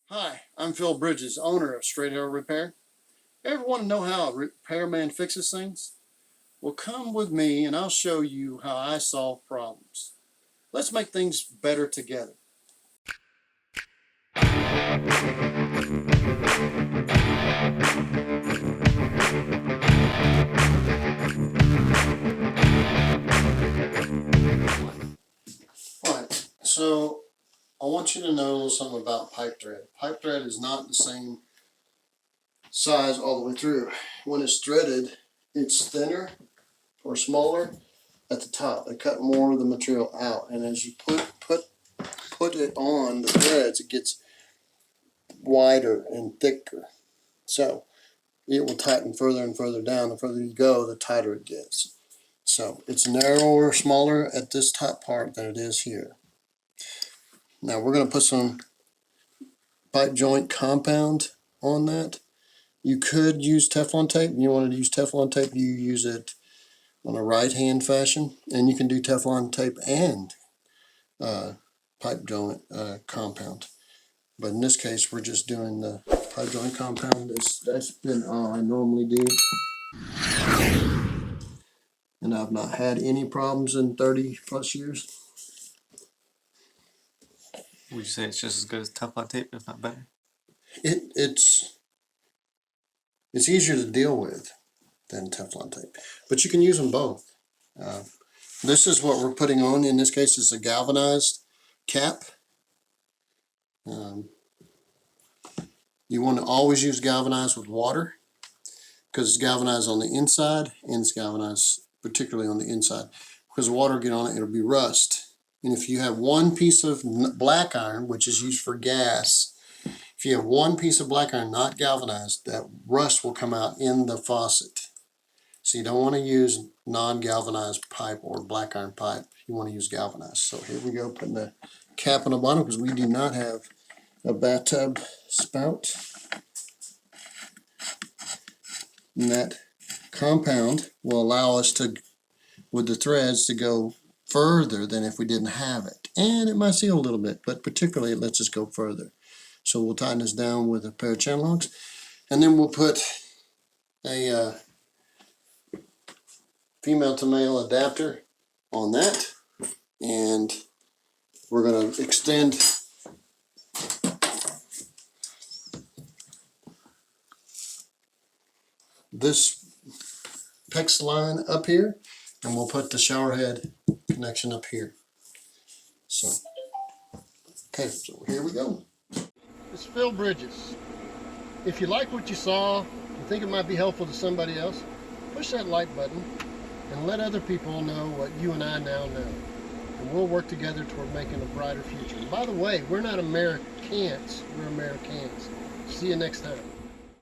Hi, I'm Phil Bridges, owner of Straight Arrow Repair. Ever want to know how a repairman fixes things? Well, come with me and I'll show you how I solve problems. Let's make things better together. Alright, so I want you to know something about pipe thread. Pipe thread is not the same size all the way through. When it's threaded, it's thinner or smaller at the top. They cut more of the material out, and as you put it on the threads, it gets wider and thicker. So it will tighten further and further down. The further you go, the tighter it gets. So it's narrower, smaller at this top part than it is here. Now we're going to put some pipe joint compound on that. You could use Teflon tape. If you wanted to use Teflon tape, you use it on a right-hand fashion, and you can do Teflon tape and pipe joint compound. But in this case, we're just doing the pipe joint compound. That's been all I normally do. And I've not had any problems in 30 plus years. Would you say it's just as good as Teflon tape, if not better? It's easier to deal with than Teflon tape, but you can use them both. This is what we're putting on. In this case, it's a galvanized cap. You want to always use galvanized with water because it's galvanized on the inside and it's galvanized particularly on the inside. Because the water will get on it, it'll be rust. And if you have one piece of black iron, which is used for gas, if you have one piece of black iron not galvanized, that rust will come out in the faucet. So you don't want to use non-galvanized pipe or black iron pipe. You want to use galvanized. So here we go, putting the cap on the bottom because we do not have a bathtub spout. And that compound will allow us to, with the threads, to go further than if we didn't have it. And it might seal a little bit, but particularly it lets us go further. So we'll tighten this down with a pair of channel locks, and then we'll put a female to male adapter on that, and we're going to extend this PEX line up here, and we'll put the shower head connection up here. So, okay, so here we go. It's Phil Bridges. If you like what you saw, you think it might be helpful to somebody else, push that like button and let other people know what you and I now know. And we'll work together toward making a brighter future. And by the way, we're not Americans, we're Americans. See you next time.